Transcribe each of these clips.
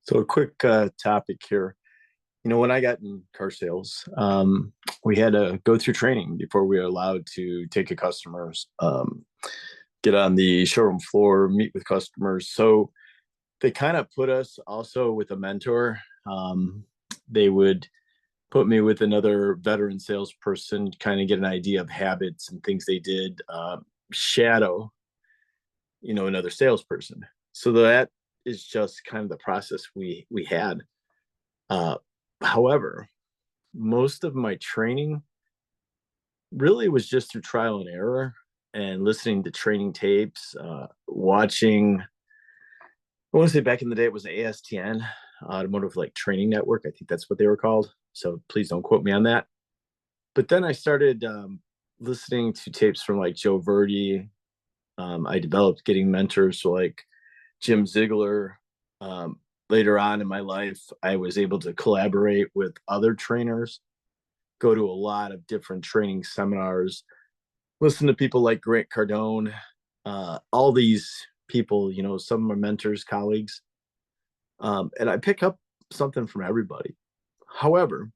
So a quick topic here. When I got in car sales, we had to go through training before we were allowed to take a customers, get on the showroom floor, meet with customers. So they kind of put us also with a mentor. They would put me with another veteran salesperson, kind of get an idea of habits and things they did, shadow, another salesperson. So that is just kind of the process we had. Uh, However, most of my training really was just through trial and error and listening to training tapes, watching. I want to say back in the day it was ASTN, Automotive like Training Network. I think that's what they were called. So please don't quote me on that. But then I started listening to tapes from like Joe Verde. I developed getting mentors so like Jim Ziglar. Later on in my life, I was able to collaborate with other trainers, go to a lot of different training seminars, listen to people like Grant Cardone, all these people, some of my mentors, colleagues, and I pick up something from everybody. However,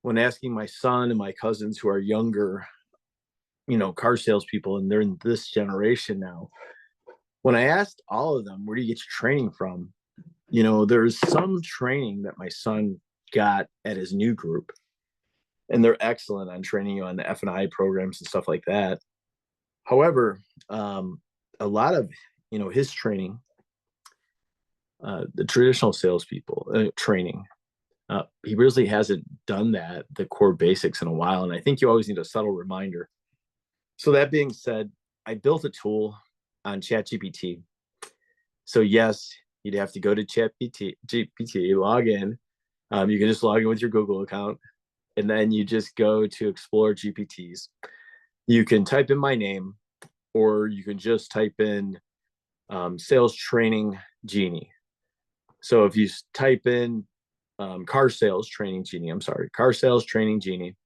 when asking my son and my cousins who are younger, car salespeople, and they're in this generation now, when I asked all of them, where do you get your training from? There's some training that my son got at his new group, and they're excellent on training you on the F&I programs and stuff like that. However, a lot of, his training, the traditional salespeople training, he really hasn't done that, the core basics in a while. And I think you always need a subtle reminder. So that being said, I built a tool on ChatGPT. So yes, you'd have to go to ChatGPT, log in. You can just log in with your Google account, and then you just go to Explore GPTs. You can type in my name, or you can just type in Sales Training Genie. So if you type in Car Sales Training Genie, Car Sales Training Genie,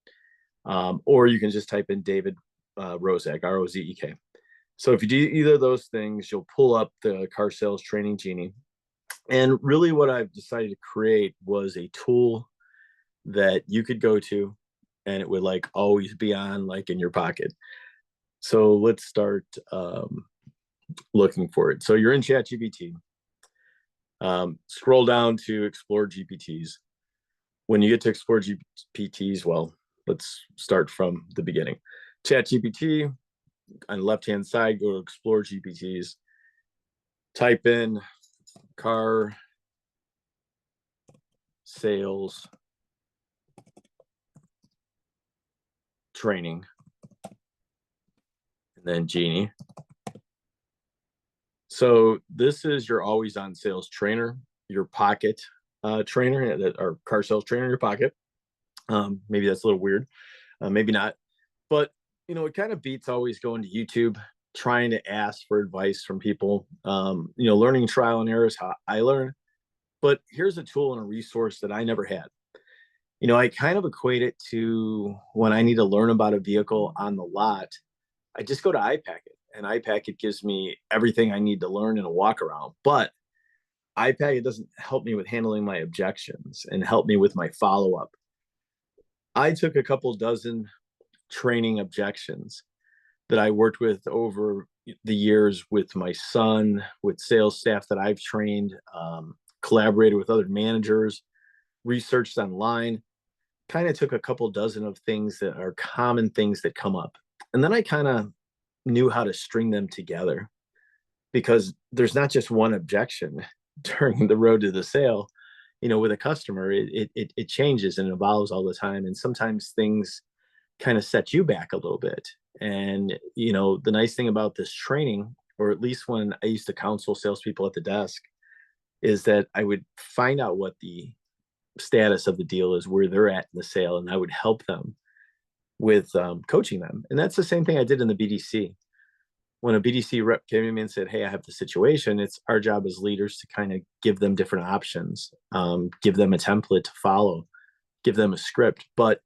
or you can just type in David Rozek, Rozek. So if you do either of those things, you'll pull up the Car Sales Training Genie. And really what I've decided to create was a tool that you could go to and it would like always be on like in your pocket. So let's start looking for it. So you're in ChatGPT. Scroll down to Explore GPTs. When you get to Explore GPTs, well, let's start from the beginning. ChatGPT, on the left-hand side, go to Explore GPTs. Type in Car Sales Training, and then Genie. So this is your always on sales trainer, your pocket trainer, or car sales trainer in your pocket. Maybe that's a little weird, maybe not, but it kind of beats always going to YouTube, trying to ask for advice from people. Learning trial and error is how I learn. But here's a tool and a resource that I never had. I kind of equate it to when I need to learn about a vehicle on the lot, I just go to iPacket, and iPacket gives me everything I need to learn in a walk around. But iPacket doesn't help me with handling my objections and help me with my follow-up. I took a couple dozen training objections that I worked with over the years with my son, with sales staff that I've trained, collaborated with other managers, researched online, kind of took a couple dozen of things that are common things that come up. And then I kind of knew how to string them together, because there's not just one objection during the road to the sale. With a customer, it changes and evolves all the time. And sometimes things kind of set you back a little bit. And, the nice thing about this training, or at least when I used to counsel salespeople at the desk, is that I would find out what the status of the deal is, where they're at in the sale, and I would help them with coaching them. And that's the same thing I did in the BDC. When a BDC rep came to me and said, hey, I have the situation, it's our job as leaders to kind of give them different options, give them a template to follow, give them a script. But,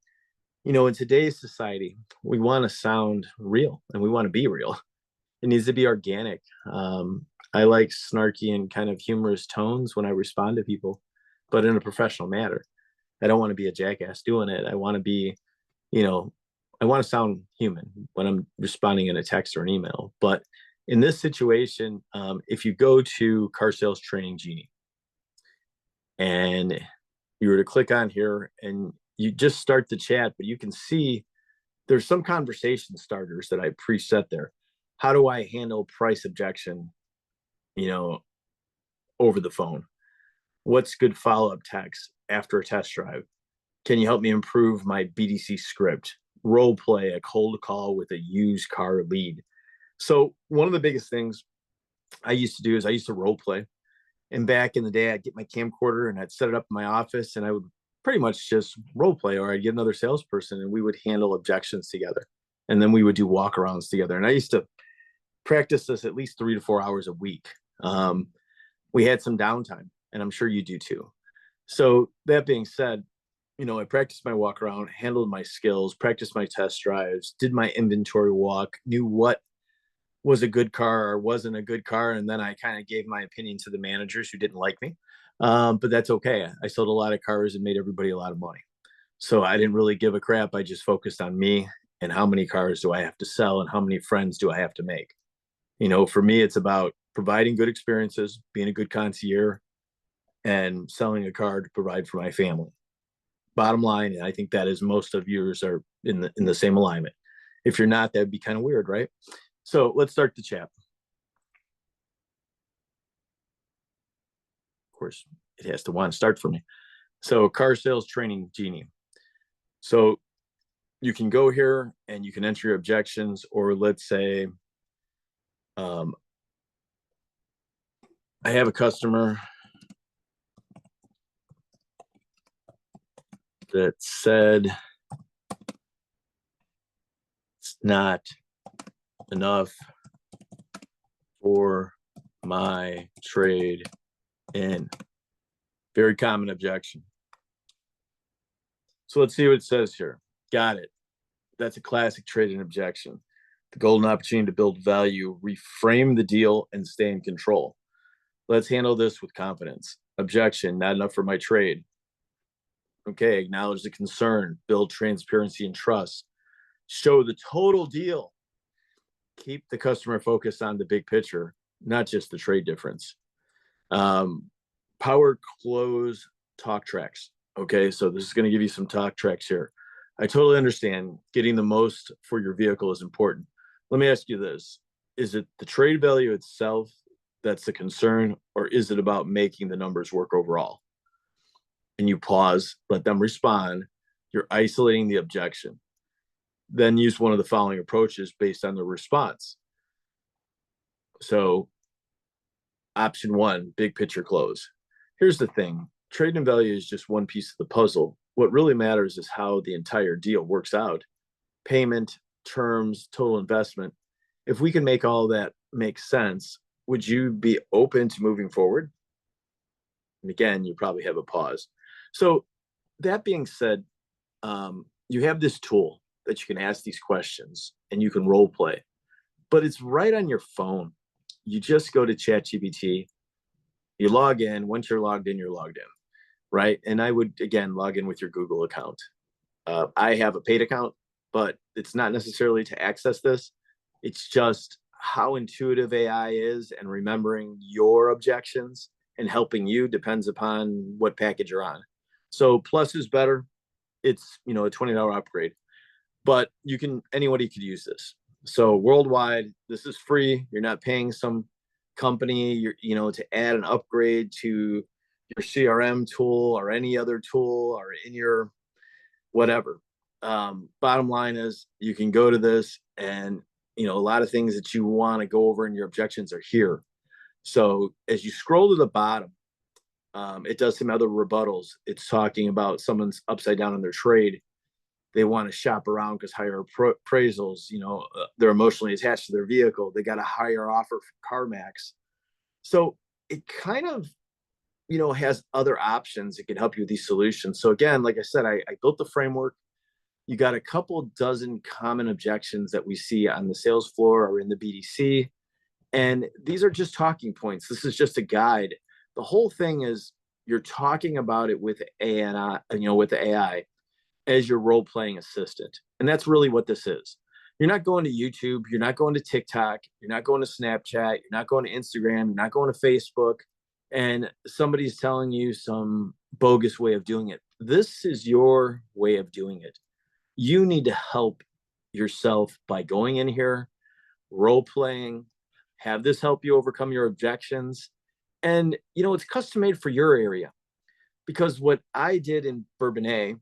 in today's society, we want to sound real and we want to be real. It needs to be organic. I like snarky and kind of humorous tones when I respond to people, but in a professional manner. I don't want to be a jackass doing it. I want to be, you know, I want to sound human when I'm responding in a text or an email. But in this situation, if you go to Car Sales Training Genie and you were to click on here and you just start the chat, but you can see there's some conversation starters that I preset there. How do I handle price objection, you know, over the phone? What's good follow-up text after a test drive? Can you help me improve my BDC script? Role play a cold call with a used car lead. So one of the biggest things I used to do is I used to role play. And back in the day, I'd get my camcorder and I'd set it up in my office and I would pretty much just role play, or I'd get another salesperson and we would handle objections together. And then we would do walkarounds together. And I used to practice this at least 3 to 4 hours a week. We had some downtime, and I'm sure you do too. So that being said, I practiced my walk around, handled my skills, practiced my test drives, did my inventory walk, knew what was a good car or wasn't a good car. And then I kind of gave my opinion to the managers who didn't like me. But that's okay. I sold a lot of cars and made everybody a lot of money. So I didn't really give a crap. I just focused on me and how many cars do I have to sell and how many friends do I have to make. For me, it's about providing good experiences, being a good concierge, and selling a car to provide for my family. Bottom line, and I think that is most of yours are in the same alignment. If you're not, that'd be kind of weird, right? So let's start the chat. Of course, it has to want to start for me. So Car Sales Training Genie. So you can go here and you can enter your objections, or let's say I have a customer that said it's not enough for my trade in. Very common objection. So let's see what it says here. Got it. That's a classic trade-in objection. The golden opportunity to build value, reframe the deal, and stay in control. Let's handle this with confidence. Objection, not enough for my trade. Okay, acknowledge the concern, build transparency and trust, show the total deal. Keep the customer focused on the big picture, not just the trade difference. Power close talk tracks. Okay, so this is going to give you some talk tracks here. I totally understand getting the most for your vehicle is important. Let me ask you this. Is it the trade value itself that's the concern, or is it about making the numbers work overall? And you pause, let them respond. You're isolating the objection. Then use one of the following approaches based on the response. So option one, big picture close. Here's the thing. Trade-in value is just one piece of the puzzle. What really matters is how the entire deal works out. Payment, terms, total investment. If we can make all that make sense, would you be open to moving forward? And again, you probably have a pause. So that being said, you have this tool that you can ask these questions and you can role play, but it's right on your phone. You just go to ChatGPT, you log in. Once you're logged in, right? And I would, again, log in with your Google account. I have a paid account, but it's not necessarily to access this. It's just how intuitive AI is, and remembering your objections and helping you depends upon what package you're on. So Plus is better. It's, a $20 upgrade, but anybody could use this. So worldwide, this is free. You're not paying some company, to add an upgrade to your CRM tool or any other tool or in your whatever. Bottom line is you can go to this, and, a lot of things that you want to go over in your objections are here. So as you scroll to the bottom, it does some other rebuttals. It's talking about someone's upside down on their trade. They want to shop around because higher appraisals, they're emotionally attached to their vehicle. They got a higher offer from CarMax. So it kind of, has other options that can help you with these solutions. So again, like I said, I built the framework. You got a couple dozen common objections that we see on the sales floor or in the BDC. And these are just talking points. This is just a guide. The whole thing is you're talking about it with AI, with the AI as your role playing assistant. And that's really what this is. You're not going to YouTube. You're not going to TikTok. You're not going to Snapchat. You're not going to Instagram. You're not going to Facebook. And somebody's telling you some bogus way of doing it. This is your way of doing it. You need to help yourself by going in here, role playing, have this help you overcome your objections. And, it's custom made for your area, because what I did in Bourbonnais,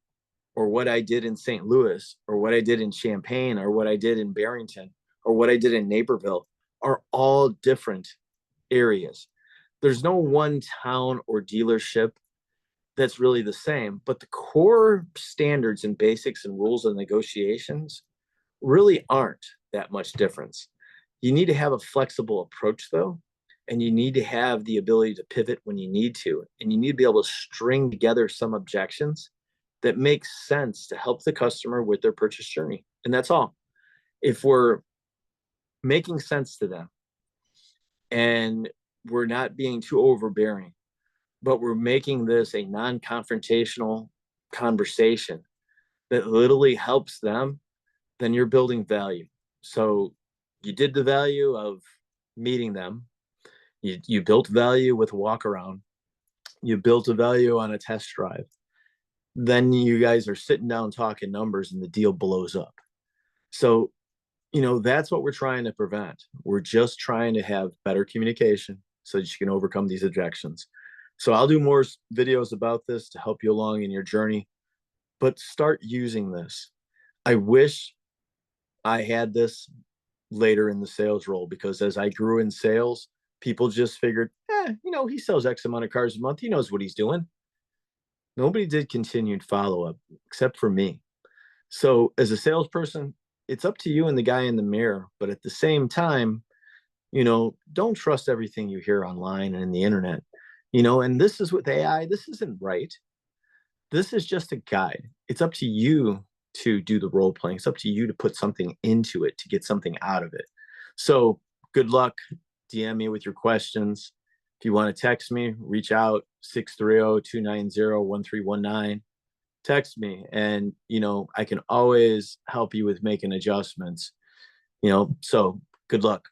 or what I did in St. Louis, or what I did in Champaign, or what I did in Barrington, or what I did in Naperville are all different areas. There's no one town or dealership that's really the same, but the core standards and basics and rules of negotiations really aren't that much difference. You need to have a flexible approach, though, and you need to have the ability to pivot when you need to, and you need to be able to string together some objections that make sense to help the customer with their purchase journey. And that's all. If we're making sense to them and we're not being too overbearing, but we're making this a non-confrontational conversation that literally helps them, then you're building value. So you did the value of meeting them. You built value with a walk around. You built a value on a test drive. Then you guys are sitting down talking numbers and the deal blows up. So, that's what we're trying to prevent. We're just trying to have better communication so that you can overcome these objections. So I'll do more videos about this to help you along in your journey, but start using this. I wish I had this later in the sales role, because as I grew in sales, people just figured, he sells X amount of cars a month. He knows what he's doing. Nobody did continued follow-up except for me. So as a salesperson, it's up to you and the guy in the mirror. But at the same time, don't trust everything you hear online and in the internet. And this is with AI, this isn't right. This is just a guide. It's up to you to do the role playing. It's up to you to put something into it to get something out of it. So good luck. DM me with your questions. If you want to text me, reach out, 630-290-1319. Text me, and I can always help you with making adjustments. So good luck.